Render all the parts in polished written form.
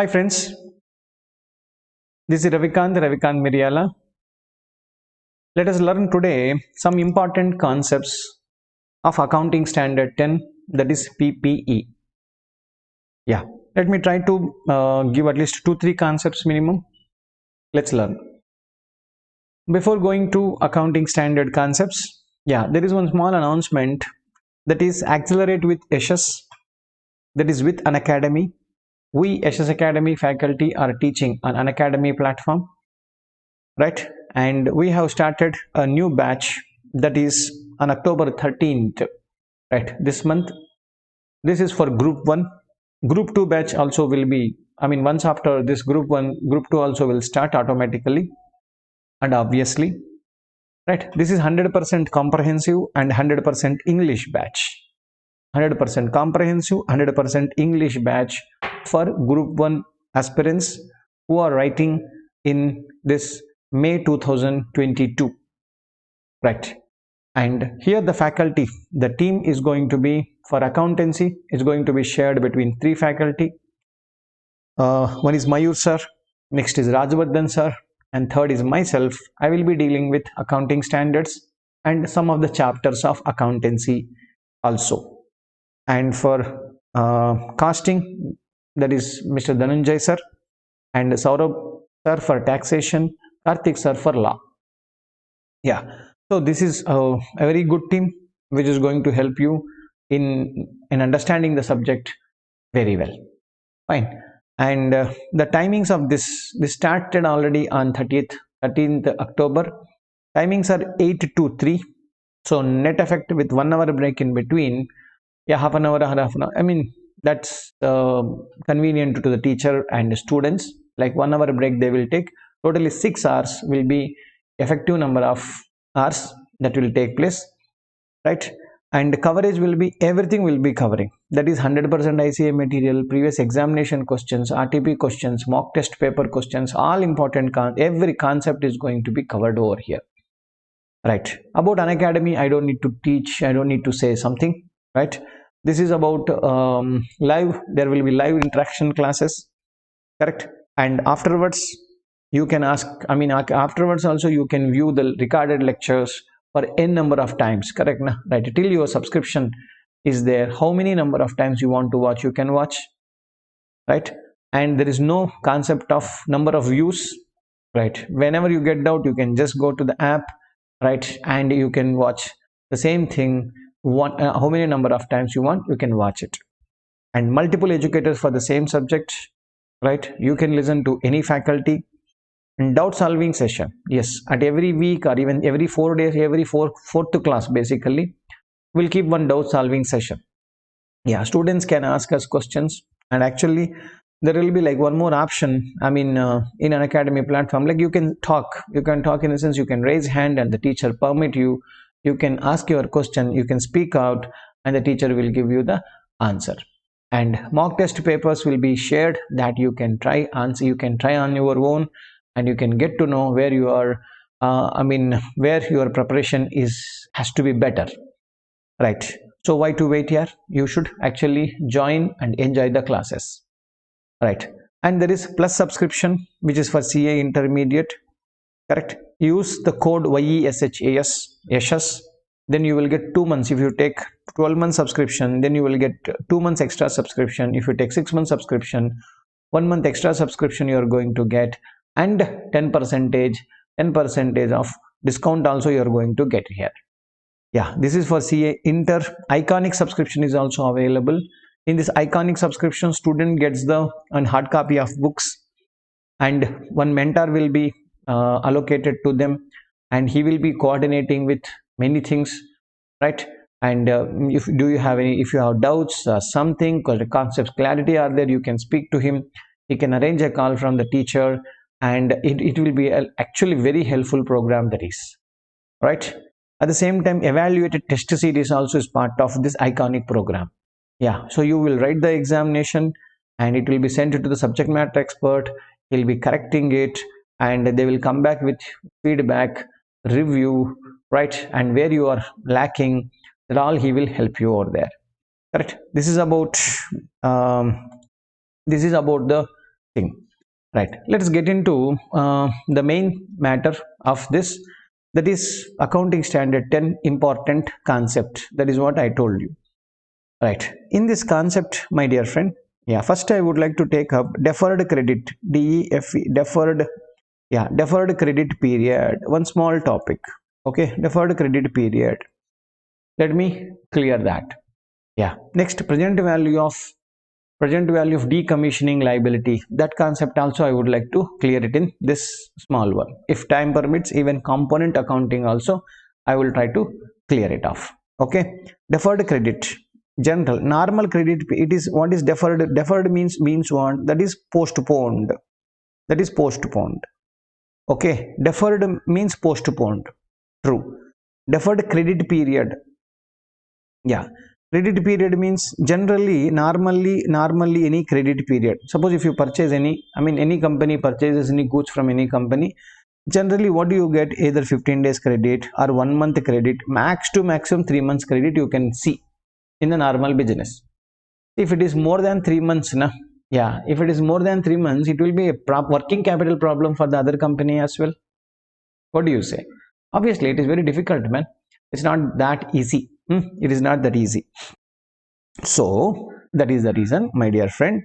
Hi friends, this is Ravikant Miriala. Let us learn today some important concepts of Accounting Standard 10, that is PPE. Yeah, let me try to give at least 2-3 concepts minimum. Let's learn. Before going to Accounting Standard concepts, there is one small announcement, that is Accelerate with Yashas, that is with Unacademy. We Yashas Academy faculty are teaching on Unacademy platform, right? And we have started a new batch, that is on October 13th, right, this month. This is for group 1. Group 2 batch also will be, once after this group 1, group 2 also will start automatically, and obviously, right, this is 100% comprehensive and 100% English batch. 100% comprehensive, 100% English batch for group 1 aspirants who are writing in this May 2022, right? And here the faculty, the team is going to be for accountancy, is going to be shared between 3 faculty. One is Mayur sir, next is Rajvardhan sir, and third is myself. I will be dealing with accounting standards and some of the chapters of accountancy also. And for casting, that is Mr. Dhananjay sir and Saurabh sir for taxation, Karthik sir for law. So this is a very good team which is going to help you in understanding the subject very well. Fine. And the timings of this started already on 13th October. Timings are 8 to 3. So net effect with 1 hour break in between. Half an hour. That's convenient to the teacher and students. Like 1 hour break they will take. Totally 6 hours will be effective number of hours that will take place, right? And coverage will be, everything will be covering, that is 100% ICA material, previous examination questions, RTP questions, mock test paper questions, all important, every concept is going to be covered over here, right? About Unacademy, I don't need to teach, I don't need to say something, right? This is about live, there will be live interaction classes, correct? And afterwards you can ask, afterwards also you can view the recorded lectures for n number of times, correct na? Right, till your subscription is there, how many number of times you want to watch, you can watch, right? And there is no concept of number of views, right? Whenever you get doubt, you can just go to the app, right, and you can watch the same thing, how many number of times you want, you can watch it. And multiple educators for the same subject, right? You can listen to any faculty. And doubt solving session, yes, at every week or even every 4 days, every fourth class basically, we'll keep one doubt solving session. Students can ask us questions, and actually there will be like one more option, in an academy platform, like you can talk in the sense you can raise hand and the teacher permit you, you can ask your question, you can speak out, and the teacher will give you the answer. And mock test papers will be shared, that you can try answer, you can try on your own, and you can get to know where you are, where your preparation has to be better, right? So why to wait here? You should actually join and enjoy the classes, right? And there is plus subscription, which is for CA intermediate, correct? Use the code YESHAS, then you will get 2 months. If you take 12 month subscription, then you will get 2 months extra subscription. If you take 6 month subscription, 1 month extra subscription you are going to get, and 10% of discount also you are going to get here. This is for CA Inter. Iconic subscription is also available. In this iconic subscription, student gets the hard copy of books, and one mentor will be allocated to them, and he will be coordinating with many things, right? And if you have doubts or something, because the concepts clarity are there, you can speak to him, he can arrange a call from the teacher, and it will be actually very helpful program, that is, right? At the same time, evaluated test series also is part of this iconic program. So you will write the examination, and it will be sent to the subject matter expert, he'll be correcting it, and they will come back with feedback, review, right? And where you are lacking, that all he will help you over there, correct? This is about the thing. Right, let's get into the main matter of this, that is accounting standard 10 important concept. That is what I told you. Right, in this concept, my dear friend, yeah, first I would like to take up deferred credit, DEFE, deferred, yeah, deferred credit period, one small topic. Okay, deferred credit period, let me clear that. Yeah, next, present value of decommissioning liability, that concept also I would like to clear it in this small one. If time permits, even component accounting also I will try to clear it off. Okay, deferred credit, general normal credit, it is what is deferred. Deferred means what? That is postponed, that is postponed. Okay, deferred means postponed, true. Deferred credit period, yeah, credit period means generally, normally any credit period. Suppose if you purchase any, I mean any company purchases any goods from any company, generally what do you get? Either 15 days credit or 1 month credit, max to maximum 3 months credit you can see in the normal business. If it is more than 3 months, na, yeah, if it is more than 3 months, it will be a working capital problem for the other company as well. What do you say? Obviously it is very difficult, man. It's not that easy. It is not that easy. So that is the reason, my dear friend.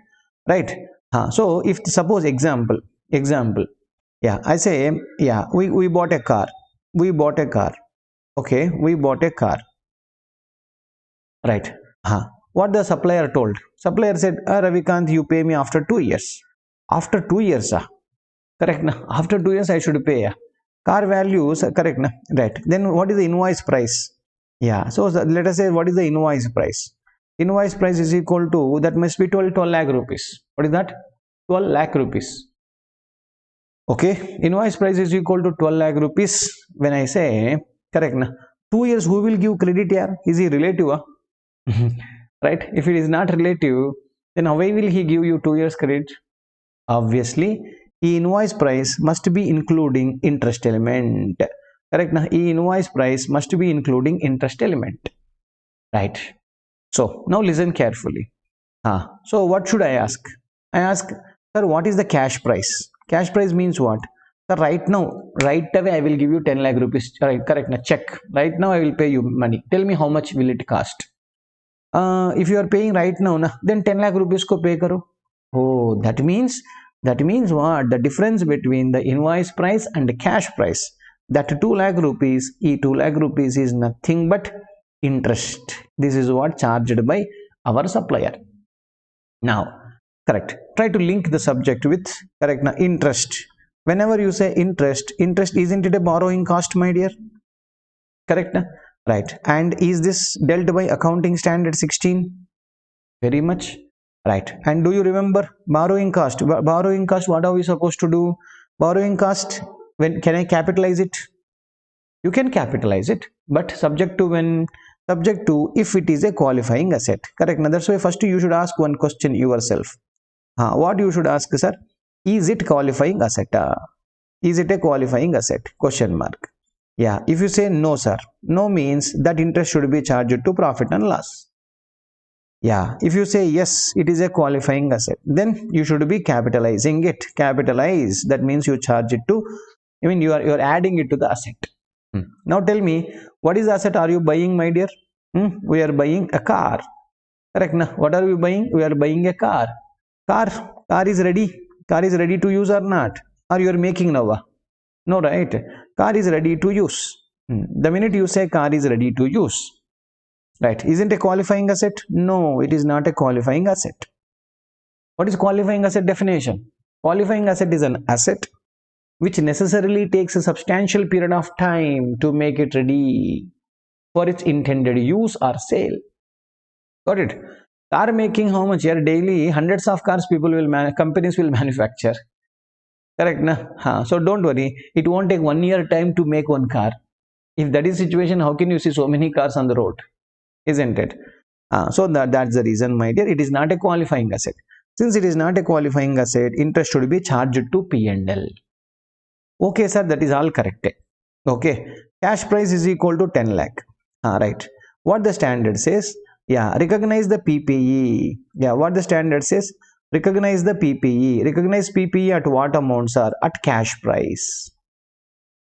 Right. So if suppose example, yeah, I say, yeah, we bought a car, we bought a car. Okay, we bought a car. Right. What the supplier told? Supplier said, Ravikant, you pay me after 2 years. After 2 years, correct na? After 2 years I should pay. Car values, correct na? Right. Then what is the invoice price? Yeah, so let us say, what is the invoice price? Invoice price is equal to, that must be 12 lakh rupees. What is that? 12 lakh rupees. Okay, invoice price is equal to 12 lakh rupees. When I say, correct na? 2 years, who will give credit here? Is he relative? Right, if it is not relative, then how will he give you 2 years credit? Obviously, invoice price must be including interest element. Correct na? Invoice price must be including interest element. Right. So now listen carefully. So what should I ask? I ask, sir, what is the cash price? Cash price means what? Sir, right now, right away I will give you 10 lakh rupees. Right, correct na? Check. Right now I will pay you money. Tell me how much will it cost? If you are paying right now, na, then 10 lakh rupees ko pay karo. Oh, that means what? The difference between the invoice price and the cash price, that 2 lakh rupees, 2 lakh rupees is nothing but interest. This is what charged by our supplier. Now, correct, try to link the subject with, correct na, interest. Whenever you say interest, isn't it a borrowing cost, my dear? Correct na? Right. And is this dealt by accounting standard 16? Very much. Right. And do you remember borrowing cost? Borrowing cost, what are we supposed to do? Borrowing cost, when can I capitalize it? You can capitalize it, but subject to if it is a qualifying asset. Correct. Now that's why first you should ask one question yourself. What you should ask, sir? Is it qualifying asset? Is it a qualifying asset? Question mark. Yeah, if you say no, sir, no means that interest should be charged to profit and loss. Yeah, if you say yes, it is a qualifying asset, then you should be capitalizing it. Capitalize, that means you charge it to, I mean you are adding it to the asset. Now tell me, what is the asset are you buying, my dear? We are buying a car. Correct na? What are we buying? We are buying a car. Car is ready. Car is ready to use or not? Or you are making now? No, right? Car is ready to use. The minute you say car is ready to use, right, isn't a qualifying asset? No, it is not a qualifying asset. What is qualifying asset definition? Qualifying asset is an asset which necessarily takes a substantial period of time to make it ready for its intended use or sale. Got it? Car making, how much here? Daily hundreds of cars companies will manufacture. Correct na? So don't worry, it won't take 1 year time to make one car. If that is the situation, how can you see so many cars on the road? Isn't it? So that's the reason, my dear, it is not a qualifying asset. Since it is not a qualifying asset, interest should be charged to P&L. Okay, sir, that is all correct. Okay, cash price is equal to 10 lakh. Right. What the standard says? Yeah, recognize the PPE. Yeah, what the standard says? Recognize the PPE. Recognize PPE at what amount, sir? At cash price.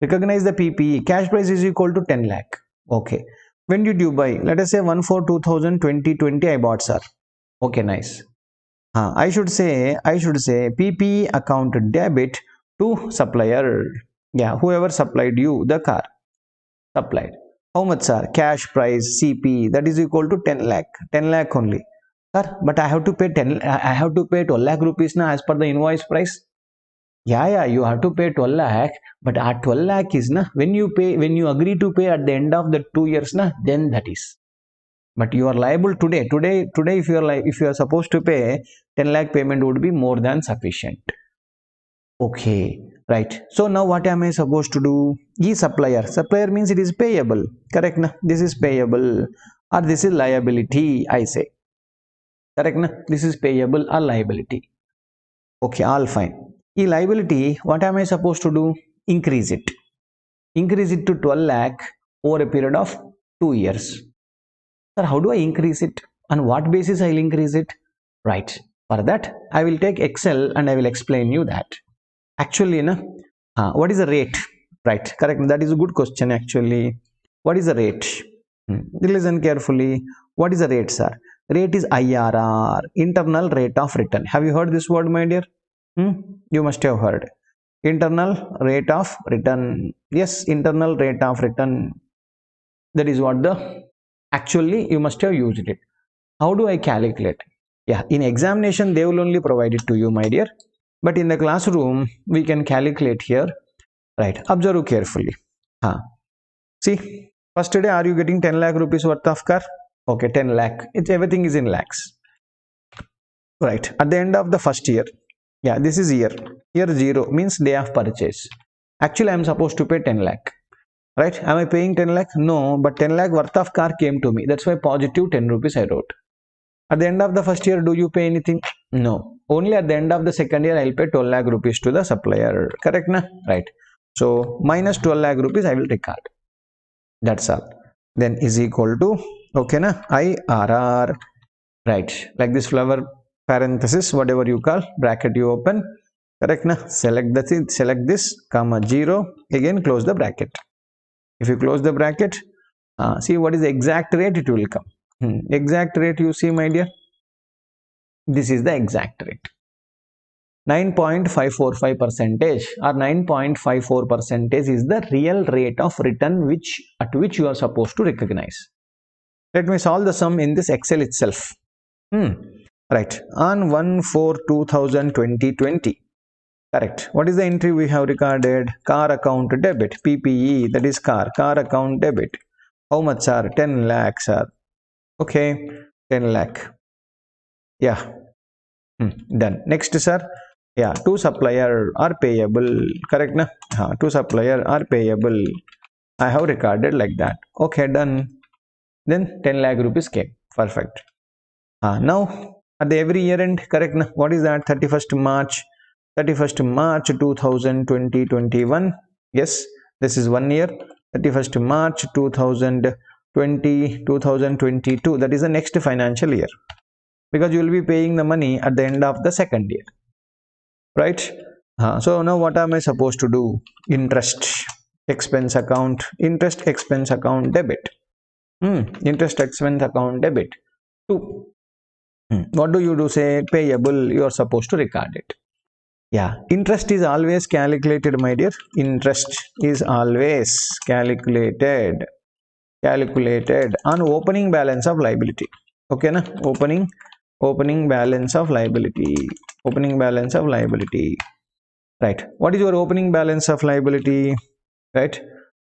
Recognize the PPE. Cash price is equal to 10 lakh. Okay. When did you buy? Let us say 1/4/2020 I bought, sir. Okay, nice. I should say PPE account debit to supplier. Yeah, whoever supplied you the car. Supplied. How much, sir? Cash price CP, that is equal to 10 lakh. 10 lakh only. Sir, but I have to pay 12 lakh rupees now as per the invoice price. Yeah, you have to pay 12 lakh, but at 12 lakh is na, when you agree to pay at the end of the 2 years na, then that is. But you are liable today. Today, if you are supposed to pay 10 lakh, payment would be more than sufficient. Okay, right. So now what am I supposed to do? Supplier means it is payable, correct na? This is payable or this is liability, I say, correct na? This is payable or liability. Okay, all fine. Liability, what am I supposed to do? Increase it to 12 lakh over a period of 2 years. Sir, how do I increase it? On what basis I will increase it? Right. For that, I will take Excel and I will explain you that. Actually, what is the rate? Right, correct. That is a good question actually. What is the rate? Listen carefully. What is the rate, sir? Rate is IRR, internal rate of return. Have you heard this word, my dear? You must have heard. Internal rate of return. Yes, internal rate of return. That is what actually you must have used it. How do I calculate? Yeah, in examination they will only provide it to you, my dear. But in the classroom we can calculate here. Right, observe carefully. See, first day are you getting 10 lakh rupees worth of car? Okay, 10 lakh. Everything is in lakhs. Right, at the end of the first year. Yeah, this is year 0 means day of purchase. Actually I am supposed to pay 10 lakh. Right, am I paying 10 lakh? No, but 10 lakh worth of car came to me. That's why positive 10 rupees I wrote. At the end of the first year, do you pay anything? No. Only at the end of the second year, I will pay 12 lakh rupees to the supplier. Correct, na? Right. So, minus 12 lakh rupees I will record. That's all. Then is equal to, okay, na? IRR. Right. Like this flower parenthesis, whatever you call, bracket you open. Correct, na? Select this, comma 0. Again, close the bracket. If you close the bracket, see what is the exact rate it will come. Exact rate, you see, my dear, this is the exact rate. 9.545% or 9.54% is the real rate of return at which you are supposed to recognize. Let me solve the sum in this Excel itself. Right, on 1/4/2020. Correct. What is the entry we have recorded? Car account debit, PPE, that is car account debit. How much, sir? 10 lakhs, sir. Okay, 10 lakh. Yeah, done. Next, sir. Yeah, two supplier are payable. Correct, na? Two supplier are payable. I have recorded like that. Okay, done. Then 10 lakh rupees came. Perfect. Now at the every year end, correct, na? What is that? 31st March 2021. Yes, this is 1 year. 31st March 2022. That is the next financial year, because you will be paying the money at the end of the second year. Right? So now what am I supposed to do? Interest expense account debit. Interest expense account debit. 2. What do you do? Say payable, you are supposed to record it. Yeah, interest is always calculated, my dear. Interest is always calculated on opening balance of liability. Okay, na? Opening balance of liability. Right. What is your opening balance of liability? Right.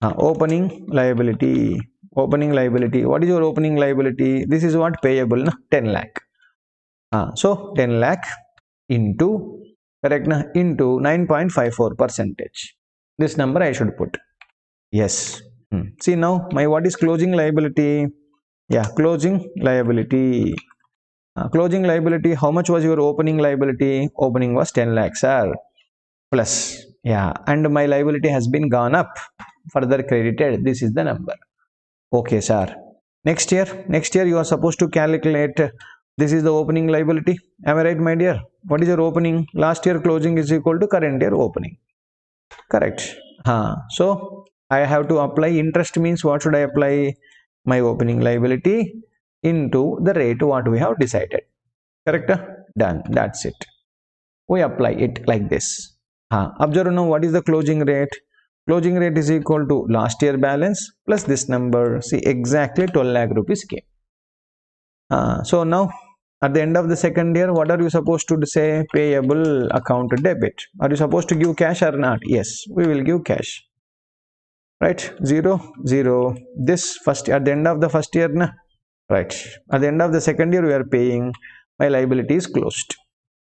Opening liability. What is your opening liability? This is what? Payable, na? 10 lakh. So 10 lakh into, correct, na? Into 9.54%. This number I should put. Yes. See now, what is closing liability? Yeah, closing liability. Closing liability, how much was your opening liability? Opening was 10 lakhs, sir. Plus, yeah, and my liability has been gone up, further credited. This is the number. Okay, sir. Next year you are supposed to calculate. This is the opening liability. Am I right, my dear? What is your opening? Last year closing is equal to current year opening. Correct. So I have to apply interest means what should I apply? My opening liability into the rate what we have decided. Correct? Done. That's it. We apply it like this. Observe now what is the closing rate? Closing rate is equal to last year balance plus this number. See, exactly 12 lakh rupees came. So now at the end of the second year, what are you supposed to say? Payable account debit. Are you supposed to give cash or not? Yes, we will give cash. Right? 0, 0. This first at the end of the first year, na? Right. At the end of the second year, we are paying. My liability is closed.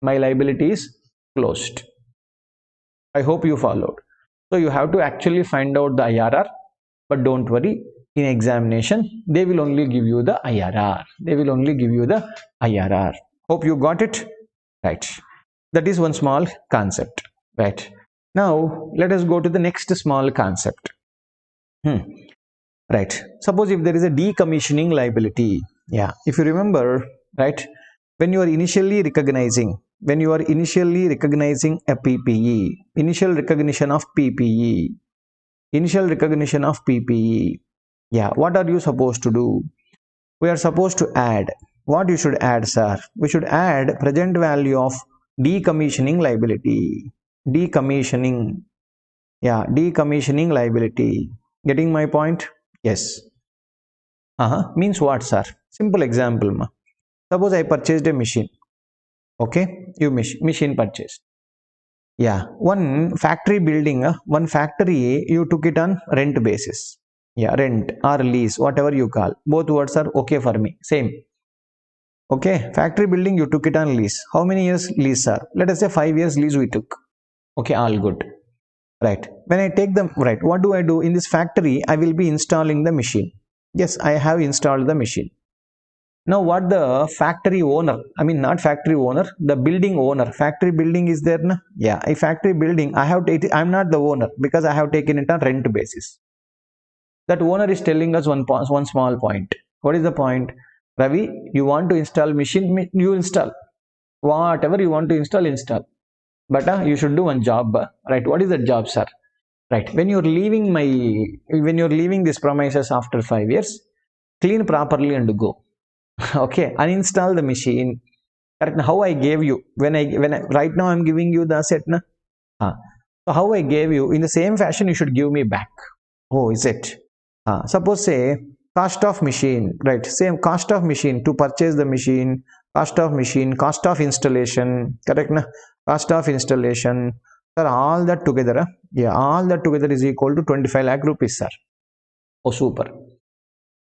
My liability is closed. I hope you followed. So you have to actually find out the IRR, but don't worry. In examination, they will only give you the IRR. They will only give you the IRR. Hope you got it. Right. That is one small concept. Right. Now let us go to the next small concept. Right. Suppose if there is a decommissioning liability. Yeah. If you remember, right, when you are initially recognizing a PPE, initial recognition of PPE, yeah, what are you supposed to do? We are supposed to add. What you should add, sir? We should add present value of decommissioning liability. Decommissioning. Yeah, decommissioning liability. Getting my point? Yes. Means what, sir? Simple example. Suppose I purchased a machine. Okay, you machine purchased. Yeah, one factory building, one factory you took it on rent basis. Yeah, rent or lease, whatever you call. Both words are okay for me. Same. Okay, factory building you took it on lease. How many years lease, sir? Let us say 5 years lease we took. Okay, all good. Right. When I take them, right, what do I do? In this factory, I will be installing the machine. Yes, I have installed the machine. Now what the factory owner, I mean not factory owner, the building owner, factory building is there, na? Yeah, a factory building, I'm not the owner because I have taken it on rent basis. That owner is telling us one small point. What is the point? Ravi, you want to install machine, you install. Whatever you want to install, install. But you should do one job, right? What is that job, sir? Right. When you're leaving this premises after 5 years, clean properly and go. Okay, uninstall the machine. Correct. How I gave you right now I'm giving you the asset, na? So how I gave you in the same fashion you should give me back. Oh, is it? Suppose say cost of machine, right? Same cost of machine to purchase the machine, cost of machine, cost of installation. Correct, na? Cost of installation. Sir, all that together, yeah, all that together is equal to 25 lakh rupees, sir. Oh, super.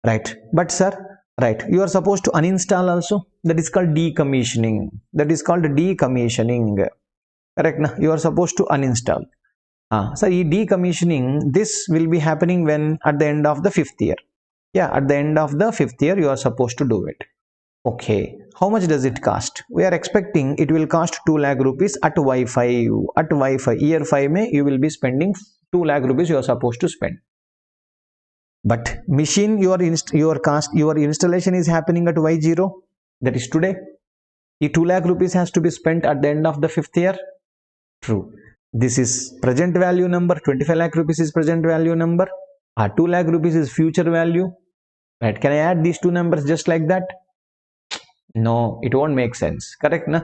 Right. But sir, right, you are supposed to uninstall also. That is called decommissioning. Correct, na? You are supposed to uninstall. So decommissioning, this will be happening when at the end of the 5th year. Yeah, at the end of the 5th year you are supposed to do it. Okay, how much does it cost? We are expecting it will cost 2 lakh rupees at Y5. At Y5, year 5 may you will be spending 2 lakh rupees you are supposed to spend. But machine your installation is happening at Y0. That is today. The 2 lakh rupees has to be spent at the end of the 5th year. True. This is present value number. 25 lakh rupees is present value number. 2 lakh rupees is future value. Right? Can I add these two numbers just like that? No, it won't make sense. Correct, na?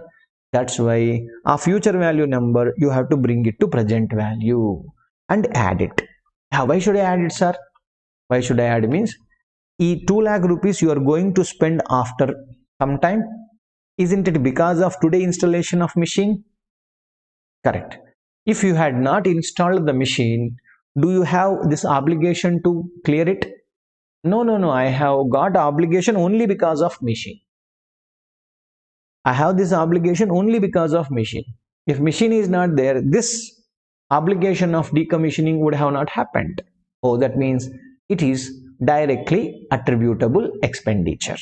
That's why a future value number you have to bring it to present value and add it. Why should I add it, sir? Why should I add means 2 lakh rupees you are going to spend after some time. Isn't it because of today installation of machine? Correct. If you had not installed the machine, do you have this obligation to clear it? No. I have got obligation only because of machine. I have this obligation only because of machine. If machine is not there, this obligation of decommissioning would have not happened. Oh, that means it is directly attributable expenditure.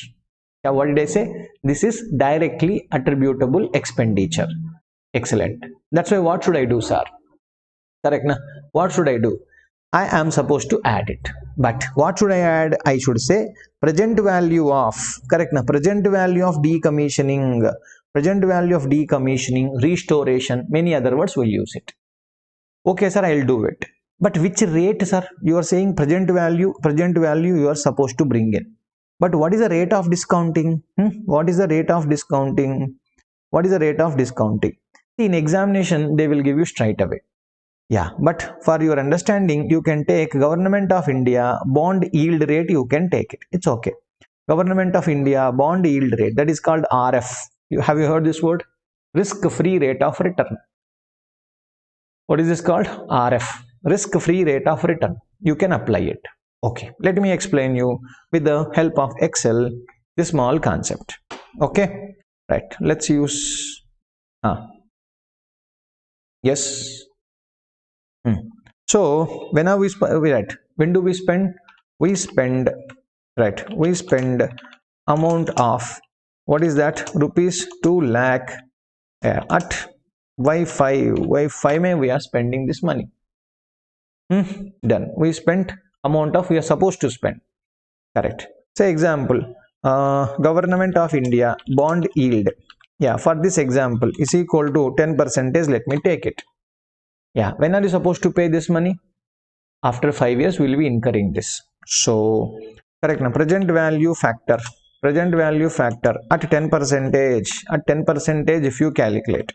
Yeah, what did I say? This is directly attributable expenditure. Excellent. That's why what should I do, sir? Correct, na? What should I do? I am supposed to add it. But what should I add? I should say present value of, correct, na? Present value of decommissioning present value of decommissioning, restoration, many other words will use it. Okay, sir, I'll do it. But which rate, sir? You are saying present value you are supposed to bring in. But what is the rate of discounting? What is the rate of discounting? What is the rate of discounting? See, in examination, they will give you straight away. Yeah, but for your understanding, you can take Government of India bond yield rate, you can take it. It's okay. Government of India bond yield rate, that is called RF. Have you heard this word? Risk-free rate of return. What is this called? RF. Risk-free rate of return. You can apply it. Okay, let me explain you with the help of Excel this small concept. Okay, right. Let's use. Yes. So when are we when do we spend? We spend amount of, what is that? Rupees 2 lakh at Y5 mein we are spending this money. Done. We spent amount of we are supposed to spend. Correct. Say example, Government of India bond yield. Yeah, for this example is equal to 10%. Let me take it. Yeah, when are you supposed to pay this money? After 5 years we will be incurring this. So correct. Now present value factor at 10% if you calculate.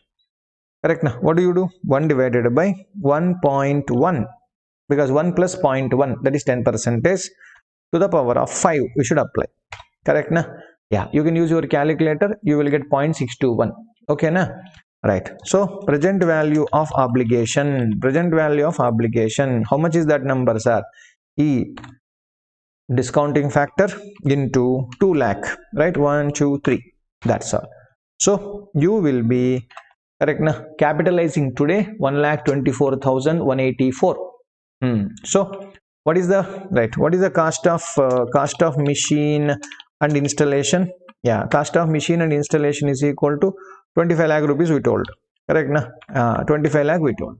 Correct. Now what do? 1 divided by 1.1, because 1 plus 0.1, that is 10%, to the power of 5 we should apply. Correct na? Yeah, you can use your calculator, you will get 0.621. Okay na? Right. So present value of obligation, how much is that number, sir? E discounting factor into 2 lakh, right? 1 2 3, that's all. So you will be correct na, capitalizing today 1,24,184. So what is the cost of machine and installation? Yeah, cost of machine and installation is equal to 25 lakh rupees we told. Correct na? 25 lakh we told.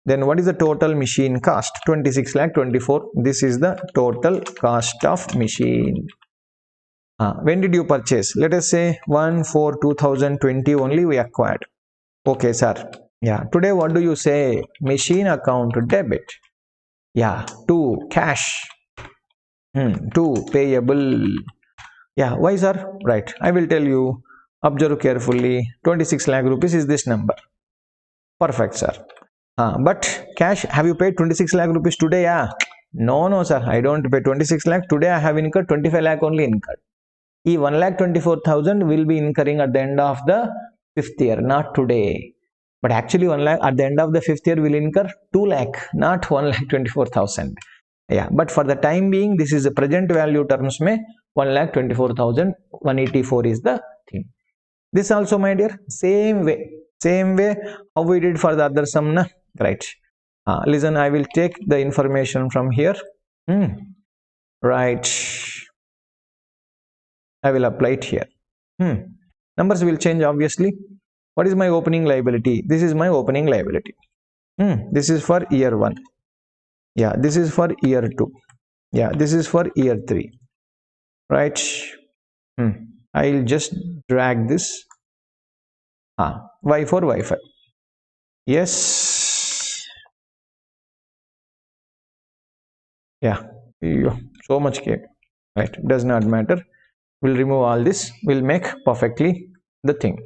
Then what is the total machine cost? 26 lakh 24. This is the total cost of machine. When did you purchase? Let us say 1/4/2020 only we acquired. Okay, sir. Yeah. Today what do you say? Machine account debit. Yeah. To cash. To payable. Yeah. Why, sir? Right. I will tell you. Observe carefully. 26 lakh rupees is this number. Perfect, sir. But cash, have you paid 26 lakh rupees today? Yeah. No, sir. I don't pay 26 lakh. Today I have incurred 25 lakh only incurred. E 1,24,000 will be incurring at the end of the 5th year, not today. But actually 1 lakh at the end of the 5th year will incur 2 lakh, not 1,24,000. Yeah, but for the time being, this is the present value terms mein 1,24,184 is the thing. This also, my dear, same way how we did for the other sum, na? Right. Listen, I will take the information from here. Right. I will apply it here. Numbers will change, obviously. What is my opening liability? This is my opening liability. This is for year 1. Yeah, this is for year 2. Yeah, this is for year 3. Right. I'll just drag this. Y4, Y5. Yes. Yeah. So much cake. Right. Does not matter. We'll remove all this. We'll make perfectly the thing.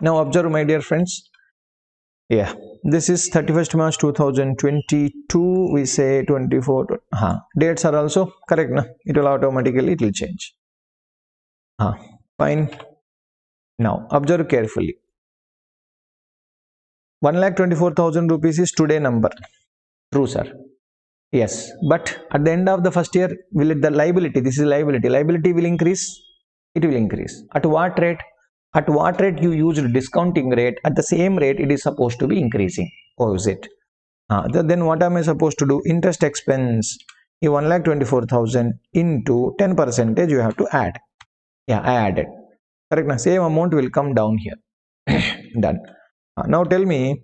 Now observe, my dear friends. Yeah. This is 31st March 2022. We say 24. Dates are also correct. Na? It will automatically change. Fine. Now observe carefully. 1,24,000 rupees is today number. True, sir. Yes, but at the end of the first year, will it the liability? This is liability. Liability will increase. It will increase. At what rate? At what rate you used discounting rate? At the same rate, it is supposed to be increasing. Or is it? Then what am I supposed to do? Interest expense. 1,24,000 into 10% you have to add. Yeah, I added. Correct. Now same amount will come down here. Done. Now tell me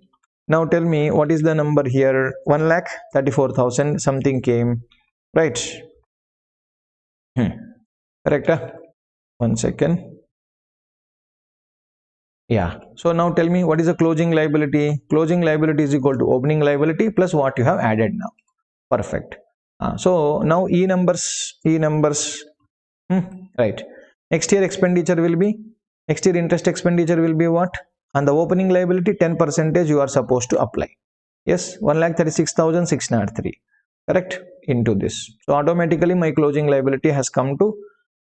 what is the number here? 1,34,000 something came, right? Correct. 1 second. Yeah. So now tell me, what is a closing liability? Closing liability is equal to opening liability plus what you have added now. Perfect. So now E numbers, right. Next year expenditure will be, next year interest expenditure will be what? On the opening liability, 10% you are supposed to apply. Yes, 1,36,603. Correct? Into this. So automatically my closing liability has come to,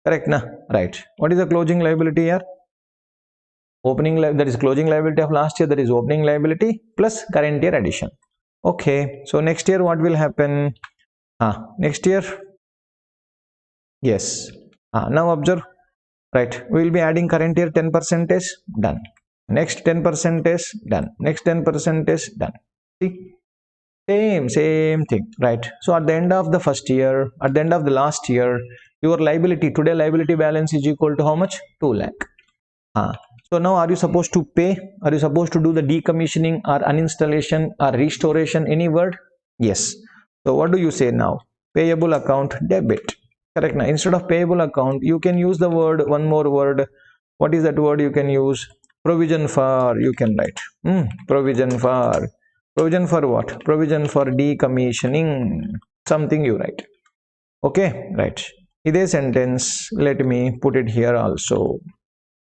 correct na? Right. What is the closing liability here? Opening, that is closing liability of last year, that is opening liability plus current year addition. Okay. So next year what will happen? Next year, yes. Now observe, right? We will be adding current year 10% done. Next 10% done. Next 10% done. See? Same thing, right? So at the end of the first year, at the end of the last year, your liability, today liability balance is equal to how much? 2 lakh. So now are you supposed to pay? Are you supposed to do the decommissioning or uninstallation or restoration? Any word? Yes. So what do you say now? Payable account debit. Correct. Now instead of payable account, you can use the word, one more word. What is that word you can use? Provision for, you can write. Provision for. Provision for what? Provision for decommissioning. Something you write. Okay, right. This sentence, let me put it here also.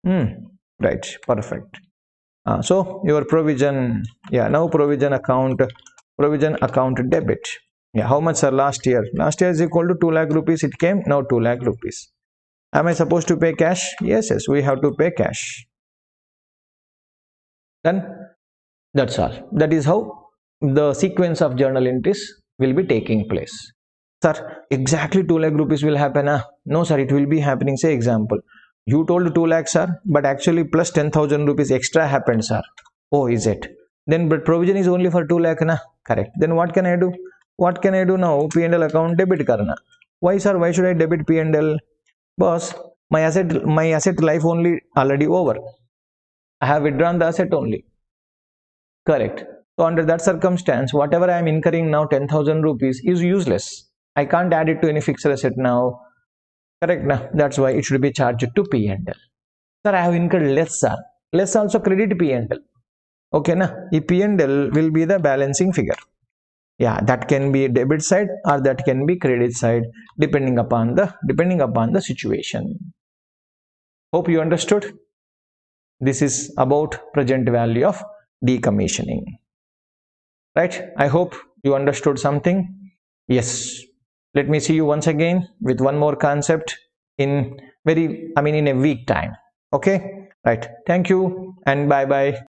Right, perfect. So your provision, yeah, now provision account debit. Yeah, how much, sir? Last year is equal to 2 lakh rupees. It came, now 2 lakh rupees. Am I supposed to pay cash? Yes, we have to pay cash. Done. That's all. That is how the sequence of journal entries will be taking place. Sir, exactly 2 lakh rupees will happen. No, sir, it will be happening. Say example, you told 2 lakhs, sir, but actually plus 10,000 rupees extra happened, sir. Oh, is it? Then but provision is only for 2 lakh, na? Correct. Then what can I do? What can I do now? P&L account debit karna. Why, sir? Why should I debit P&L? Boss, my asset life only already over. I have withdrawn the asset only. Correct. So under that circumstance, whatever I am incurring now, 10,000 rupees is useless. I can't add it to any fixed asset now. Correct. Now that's why it should be charged to P&L. Sir, I have incurred less, sir. Less also credit P&L. Okay, na? The P&L will be the balancing figure. Yeah, that can be debit side or that can be credit side, depending upon the situation. Hope you understood. This is about present value of decommissioning. Right? I hope you understood something. Yes. Let me see you once again with one more concept in a week time. Okay? Right. Thank you and bye bye.